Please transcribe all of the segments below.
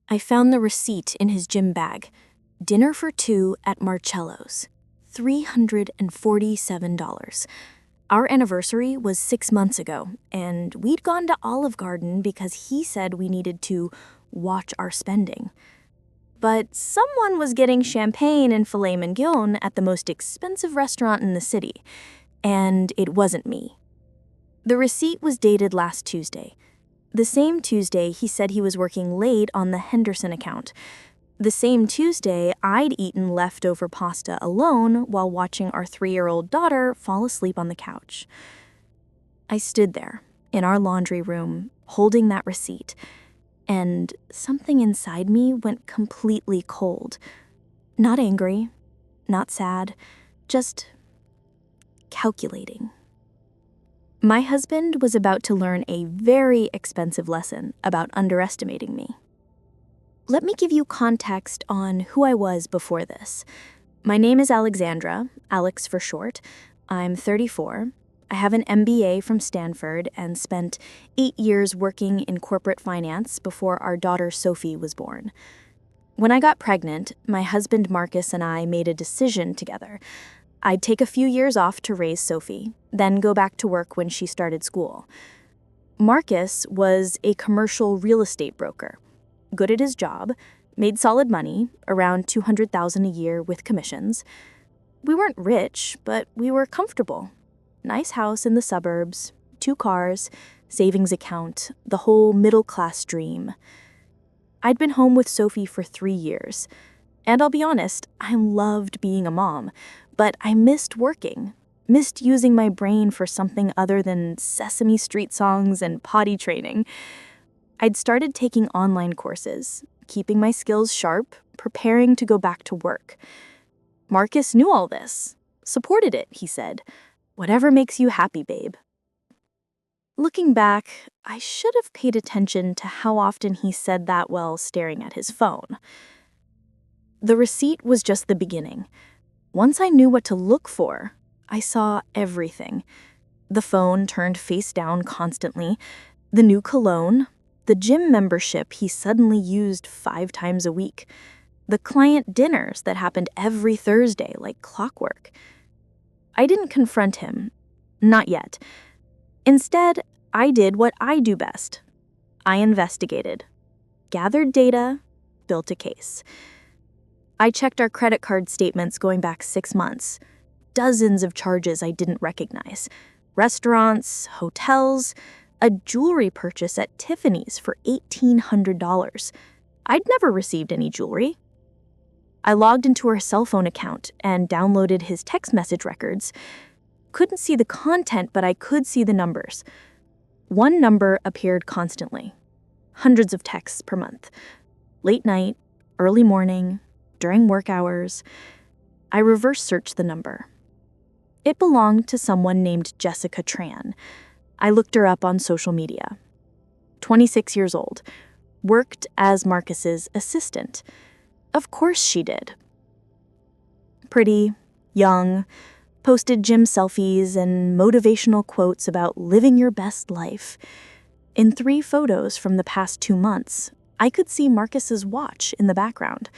I found the receipt in his gym bag. Dinner for two at Marcello's. $347. Our anniversary was 6 months ago, and we'd gone to Olive Garden because he said we needed to watch our spending. But someone was getting champagne and filet mignon at the most expensive restaurant in the city, and it wasn't me. The receipt was dated last Tuesday. The same Tuesday he said he was working late on the Henderson account. The same Tuesday I'd eaten leftover pasta alone while watching our 3-year-old daughter fall asleep on the couch. I stood there, in our laundry room, holding that receipt, and something inside me went completely cold. Not angry, not sad, just calculating. My husband was about to learn a very expensive lesson about underestimating me. Let me give you context on who I was before this. My name is Alexandra, Alex for short. I'm 34. I have an MBA from Stanford and spent 8 years working in corporate finance before our daughter Sophie was born. When I got pregnant, my husband Marcus and I made a decision together. I'd take a few years off to raise Sophie, then go back to work when she started school. Marcus was a commercial real estate broker, good at his job, made solid money, around $200,000 a year with commissions. We weren't rich, but we were comfortable. Nice house in the suburbs, 2 cars, savings account, the whole middle-class dream. I'd been home with Sophie for 3 years, and I'll be honest, I loved being a mom, but I missed working, missed using my brain for something other than Sesame Street songs and potty training. I'd started taking online courses, keeping my skills sharp, preparing to go back to work. Marcus knew all this, supported it, he said. Whatever makes you happy, babe. Looking back, I should have paid attention to how often he said that while staring at his phone. The receipt was just the beginning. Once I knew what to look for, I saw everything. The phone turned face down constantly, the new cologne, the gym membership he suddenly used 5 times a week, the client dinners that happened every Thursday like clockwork. I didn't confront him. Not yet. Instead, I did what I do best. I investigated, gathered data, built a case. I checked our credit card statements going back 6 months. Dozens of charges I didn't recognize. Restaurants, hotels, a jewelry purchase at Tiffany's for $1,800. I'd never received any jewelry. I logged into her cell phone account and downloaded his text message records. Couldn't see the content, but I could see the numbers. One number appeared constantly. Hundreds of texts per month. Late night, early morning, during work hours. I reverse searched the number. It belonged to someone named Jessica Tran. I looked her up on social media. 26 years old. Worked as Marcus's assistant. Of course she did. Pretty, young, posted gym selfies and motivational quotes about living your best life. In 3 photos from the past 2 months, I could see Marcus's watch in the background.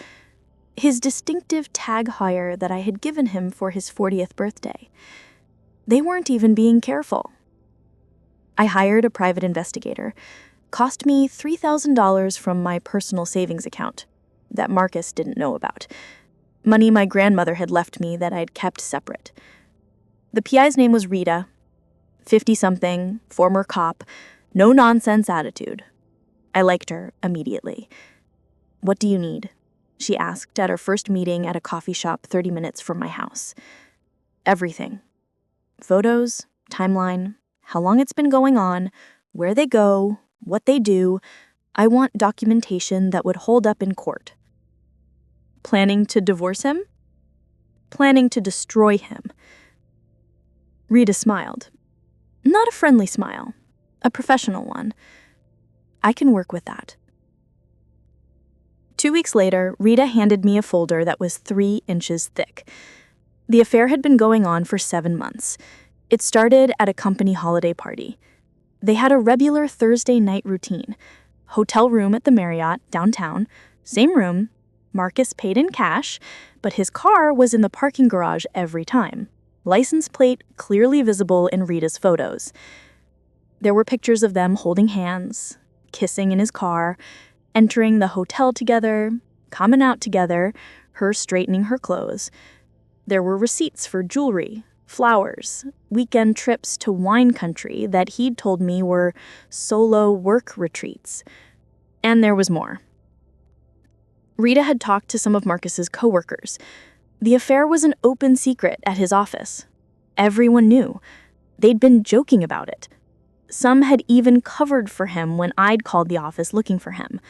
His distinctive tag heuer that I had given him for his 40th birthday. They weren't even being careful. I hired a private investigator. Cost me $3,000 from my personal savings account that Marcus didn't know about. Money my grandmother had left me that I'd kept separate. The PI's name was Rita. 50-something, former cop, no-nonsense attitude. I liked her immediately. "What do you need?" she asked at our first meeting at a coffee shop 30 minutes from my house. "Everything. Photos, timeline, how long it's been going on, where they go, what they do. I want documentation that would hold up in court." Planning to divorce him? Planning to destroy him. Rita smiled. Not a friendly smile, a professional one. I can work with that. 2 weeks later, Rita handed me a folder that was 3 inches thick. The affair had been going on for 7 months. It started at a company holiday party. They had a regular Thursday night routine. Hotel room at the Marriott downtown. Same room. Marcus paid in cash, but his car was in the parking garage every time. License plate clearly visible in Rita's photos. There were pictures of them holding hands, kissing in his car, entering the hotel together, coming out together, her straightening her clothes. There were receipts for jewelry, flowers, weekend trips to wine country that he'd told me were solo work retreats. And there was more. Rita had talked to some of Marcus's coworkers. The affair was an open secret at his office. Everyone knew. They'd been joking about it. Some had even covered for him when I'd called the office looking for him.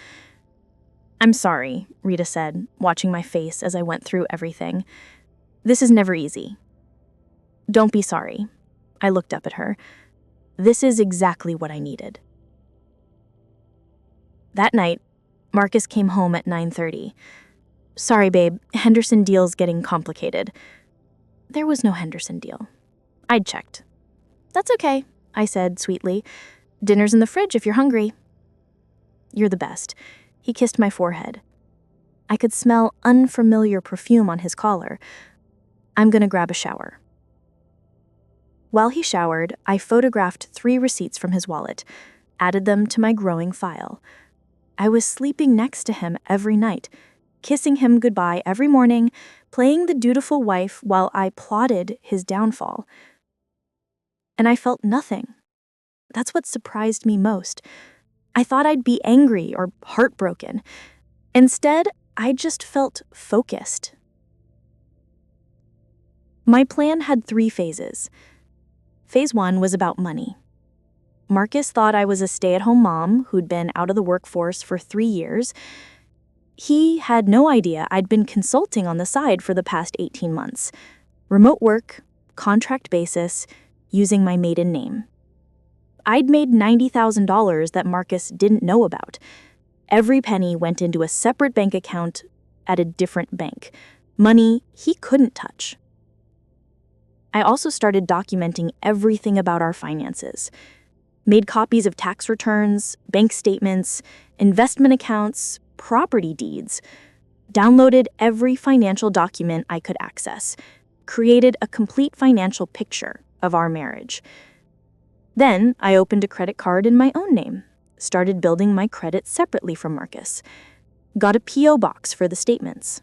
"I'm sorry," Rita said, watching my face as I went through everything. "This is never easy." "Don't be sorry." I looked up at her. "This is exactly what I needed." That night, Marcus came home at 9:30. "Sorry, babe, Henderson deal's getting complicated." There was no Henderson deal. I'd checked. "That's okay," I said sweetly. "Dinner's in the fridge if you're hungry." "You're the best." He kissed my forehead. I could smell unfamiliar perfume on his collar. "I'm gonna grab a shower." While he showered, I photographed 3 receipts from his wallet, added them to my growing file. I was sleeping next to him every night, kissing him goodbye every morning, playing the dutiful wife while I plotted his downfall. And I felt nothing. That's what surprised me most. I thought I'd be angry or heartbroken. Instead, I just felt focused. My plan had 3 phases. Phase 1 was about money. Marcus thought I was a stay-at-home mom who'd been out of the workforce for 3 years. He had no idea I'd been consulting on the side for the past 18 months. Remote work, contract basis, using my maiden name. I'd made $90,000 that Marcus didn't know about. Every penny went into a separate bank account at a different bank. Money he couldn't touch. I also started documenting everything about our finances. Made copies of tax returns, bank statements, investment accounts, property deeds. Downloaded every financial document I could access. Created a complete financial picture of our marriage. Then I opened a credit card in my own name. Started building my credit separately from Marcus. Got a P.O. box for the statements.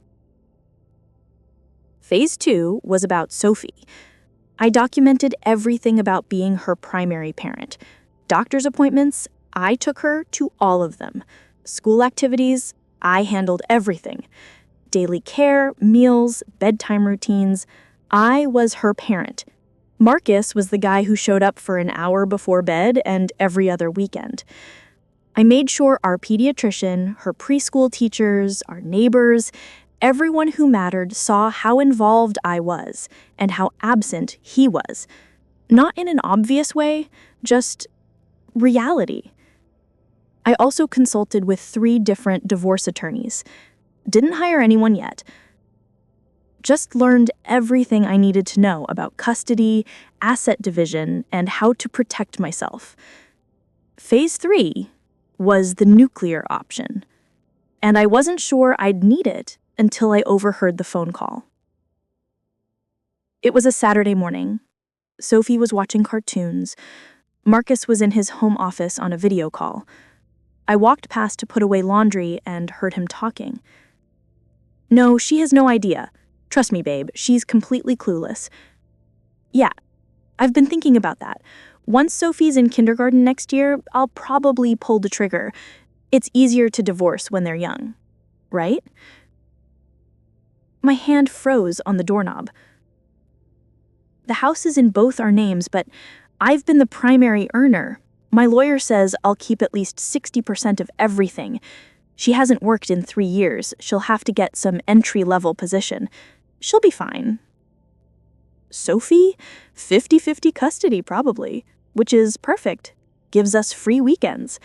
Phase 2 was about Sophie. I documented everything about being her primary parent. Doctor's appointments, I took her to all of them. School activities, I handled everything. Daily care, meals, bedtime routines, I was her parent. Marcus was the guy who showed up for an hour before bed and every other weekend. I made sure our pediatrician, her preschool teachers, our neighbors, everyone who mattered saw how involved I was and how absent he was. Not in an obvious way, just reality. I also consulted with 3 different divorce attorneys. Didn't hire anyone yet. Just learned everything I needed to know about custody, asset division, and how to protect myself. Phase 3 was the nuclear option, and I wasn't sure I'd need it until I overheard the phone call. It was a Saturday morning. Sophie was watching cartoons. Marcus was in his home office on a video call. I walked past to put away laundry and heard him talking. "No, she has no idea. Trust me, babe, she's completely clueless." "Yeah, I've been thinking about that. Once Sophie's in kindergarten next year, I'll probably pull the trigger. It's easier to divorce when they're young, right?" My hand froze on the doorknob. "The house is in both our names, but I've been the primary earner. My lawyer says I'll keep at least 60% of everything. She hasn't worked in 3 years. She'll have to get some entry-level position. She'll be fine." "Sophie? 50-50 custody, probably, which is perfect. Gives us free weekends."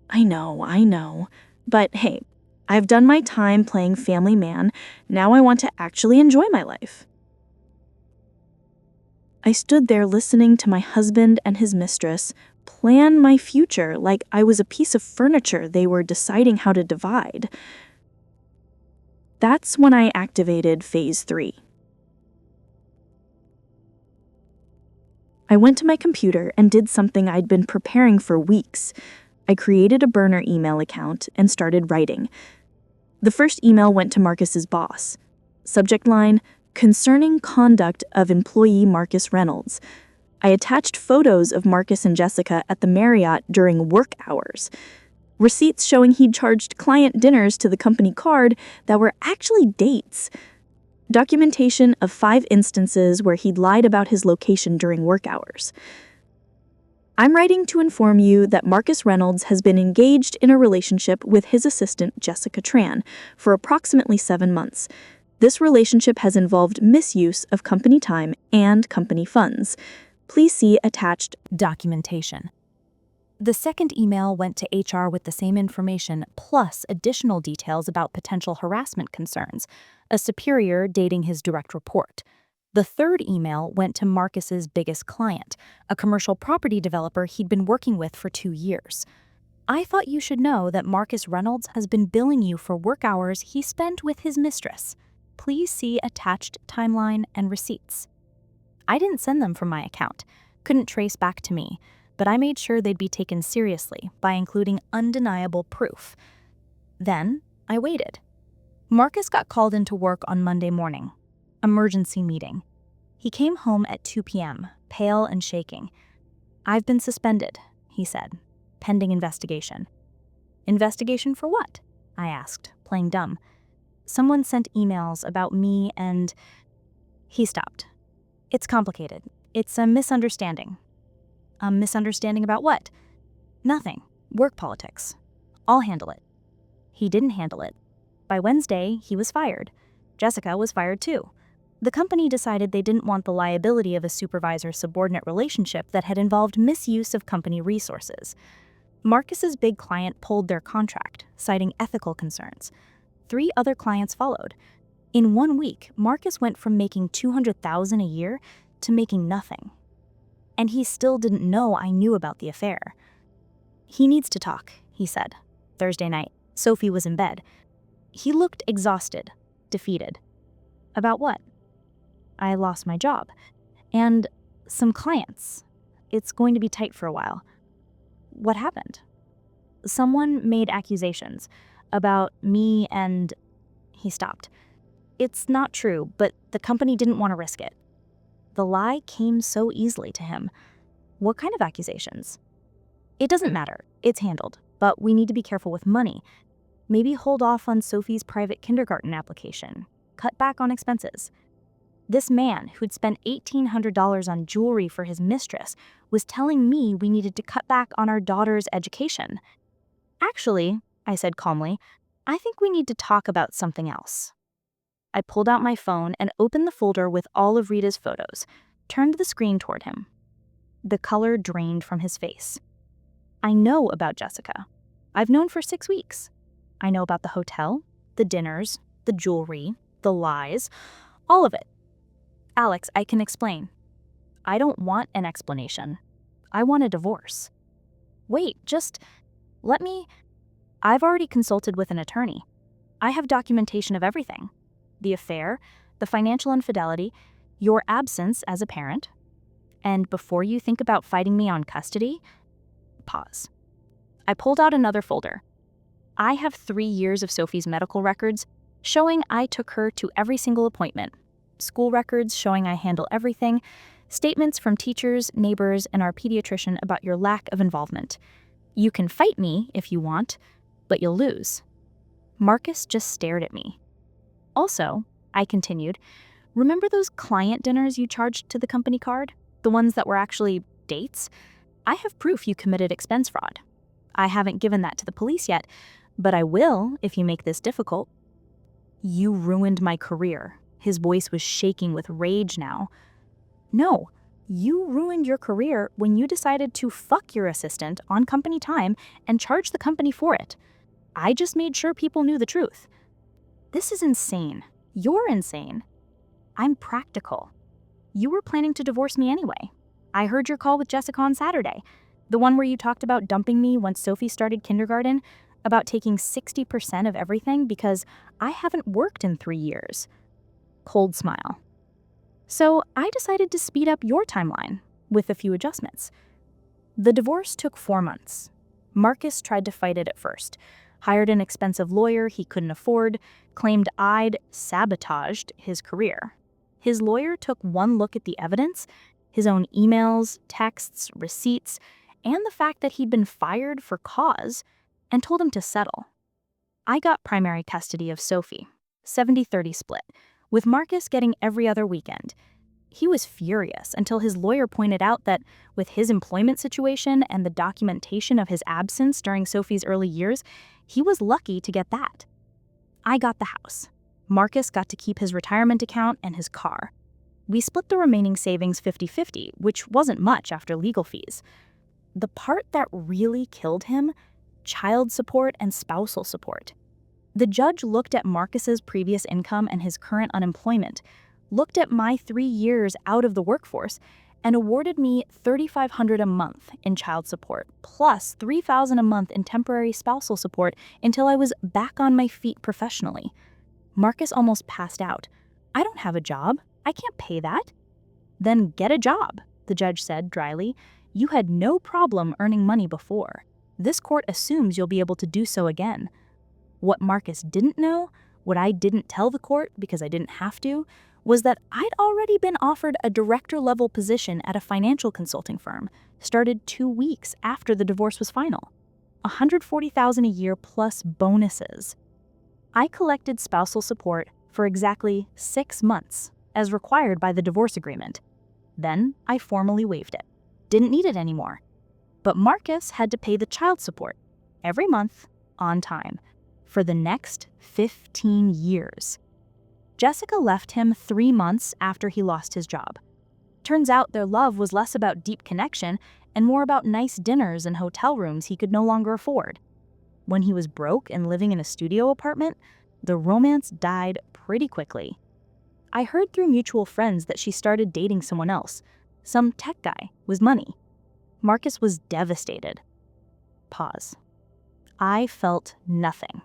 I know. But hey, I've done my time playing family man. Now I want to actually enjoy my life. I stood there listening to my husband and his mistress plan my future like I was a piece of furniture they were deciding how to divide. That's when I activated Phase 3. I went to my computer and did something I'd been preparing for weeks. I created a burner email account and started writing. The first email went to Marcus's boss. Subject line, concerning conduct of employee Marcus Reynolds. I attached photos of Marcus and Jessica at the Marriott during work hours. Receipts showing he'd charged client dinners to the company card that were actually dates. Documentation of 5 instances where he'd lied about his location during work hours. I'm writing to inform you that Marcus Reynolds has been engaged in a relationship with his assistant, Jessica Tran, for approximately 7 months. This relationship has involved misuse of company time and company funds. Please see attached documentation. The second email went to HR with the same information, plus additional details about potential harassment concerns, a superior dating his direct report. The third email went to Marcus's biggest client, a commercial property developer he'd been working with for 2 years. I thought you should know that Marcus Reynolds has been billing you for work hours he spent with his mistress. Please see attached timeline and receipts. I didn't send them from my account, couldn't trace back to me, but I made sure they'd be taken seriously by including undeniable proof. Then I waited. Marcus got called into work on Monday morning. Emergency meeting. He came home at 2 p.m., pale and shaking. "I've been suspended," he said, "pending investigation." "Investigation for what?" I asked, playing dumb. "Someone sent emails about me and..." He stopped. "It's complicated. It's a misunderstanding." "A misunderstanding about what?" "Nothing. Work politics. I'll handle it." He didn't handle it. By Wednesday, he was fired. Jessica was fired too. The company decided they didn't want the liability of a supervisor-subordinate relationship that had involved misuse of company resources. Marcus's big client pulled their contract, citing ethical concerns. 3 other clients followed. In 1 week, Marcus went from making $200,000 a year to making nothing. And he still didn't know I knew about the affair. "He needs to talk," he said. Thursday night, Sophie was in bed. He looked exhausted, defeated. "About what?" "I lost my job. And some clients. It's going to be tight for a while." "What happened?" "Someone made accusations about me and..." He stopped. "It's not true, but the company didn't want to risk it." The lie came so easily to him. "What kind of accusations?" "It doesn't matter. It's handled. But we need to be careful with money. Maybe hold off on Sophie's private kindergarten application. Cut back on expenses." This man, who'd spent $1,800 on jewelry for his mistress, was telling me we needed to cut back on our daughter's education. "Actually," I said calmly, "I think we need to talk about something else." I pulled out my phone and opened the folder with all of Rita's photos, turned the screen toward him. The color drained from his face. "I know about Jessica. I've known for 6 weeks. I know about the hotel, the dinners, the jewelry, the lies, all of it. Alex, I can explain." "I don't want an explanation. I want a divorce." "Wait, just let me..." "I've already consulted with an attorney. I have documentation of everything. The affair, the financial infidelity, your absence as a parent. And before you think about fighting me on custody..." Pause. I pulled out another folder. I have 3 years of Sophie's medical records showing I took her to every single appointment. School records showing I handle everything. Statements from teachers, neighbors, and our pediatrician about your lack of involvement. You can fight me if you want, but you'll lose. Marcus just stared at me. "Also," I continued, "remember those client dinners you charged to the company card? The ones that were actually dates? I have proof you committed expense fraud. I haven't given that to the police yet, but I will if you make this difficult." "You ruined my career." His voice was shaking with rage now. "No, you ruined your career when you decided to fuck your assistant on company time and charge the company for it. I just made sure people knew the truth." "This is insane. You're insane." "I'm practical. You were planning to divorce me anyway. I heard your call with Jessica on Saturday. The one where you talked about dumping me once Sophie started kindergarten, about taking 60% of everything because I haven't worked in 3 years. Cold smile. So I decided to speed up your timeline with a few adjustments. The divorce took 4 months. Marcus tried to fight it at first, hired an expensive lawyer he couldn't afford, claimed I'd sabotaged his career. His lawyer took one look at the evidence, his own emails, texts, receipts, and the fact that he'd been fired for cause, and told him to settle. I got primary custody of Sophie, 70-30 split, with Marcus getting every other weekend. He was furious until his lawyer pointed out that with his employment situation and the documentation of his absence during Sophie's early years, he was lucky to get that. I got the house. Marcus got to keep his retirement account and his car. We split the remaining savings 50-50, which wasn't much after legal fees. The part that really killed him, child support and spousal support. The judge looked at Marcus's previous income and his current unemployment, looked at my 3 years out of the workforce, and awarded me $3,500 a month in child support, plus $3,000 a month in temporary spousal support until I was back on my feet professionally. Marcus almost passed out. I don't have a job. I can't pay that. Then get a job, the judge said dryly. You had no problem earning money before. This court assumes you'll be able to do so again. What Marcus didn't know, what I didn't tell the court because I didn't have to, was that I'd already been offered a director-level position at a financial consulting firm, started 2 weeks after the divorce was final. $140,000 a year plus bonuses. I collected spousal support for exactly 6 months, as required by the divorce agreement. Then I formally waived it. Didn't need it anymore. But Marcus had to pay the child support every month on time for the next 15 years. Jessica left him 3 months after he lost his job. Turns out their love was less about deep connection and more about nice dinners and hotel rooms he could no longer afford. When he was broke and living in a studio apartment, the romance died pretty quickly. I heard through mutual friends that she started dating someone else, some tech guy with money. Marcus was devastated. Pause. I felt nothing.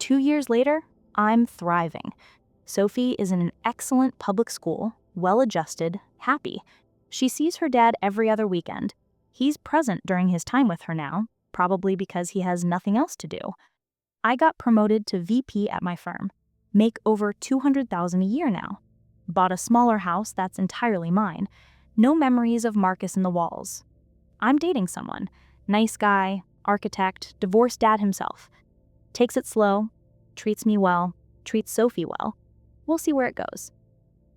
2 years later, I'm thriving. Sophie is in an excellent public school, well-adjusted, happy. She sees her dad every other weekend. He's present during his time with her now, probably because he has nothing else to do. I got promoted to VP at my firm, make over $200,000 a year now. Bought a smaller house that's entirely mine. No memories of Marcus in the walls. I'm dating someone. Nice guy, architect, divorced dad himself. Takes it slow, treats me well, treats Sophie well. We'll see where it goes.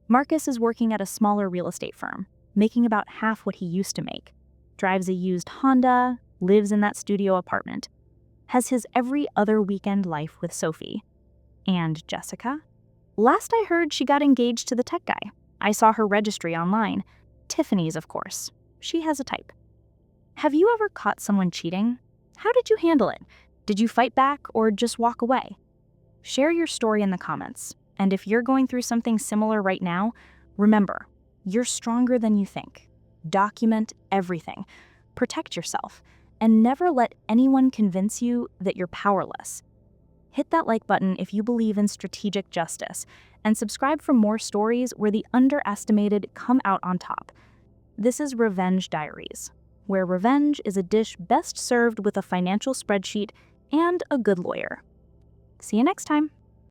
Marcus is working at a smaller real estate firm, making about half what he used to make. Drives a used Honda, lives in that studio apartment. Has his every other weekend life with Sophie. And Jessica? Last I heard, she got engaged to the tech guy. I saw her registry online. Tiffany's, of course. She has a type. Have you ever caught someone cheating? How did you handle it? Did you fight back or just walk away? Share your story in the comments. And if you're going through something similar right now, remember, you're stronger than you think. Document everything. Protect yourself. And never let anyone convince you that you're powerless. Hit that like button if you believe in strategic justice, and subscribe for more stories where the underestimated come out on top. This is Revenge Diaries, where revenge is a dish best served with a financial spreadsheet and a good lawyer. See you next time.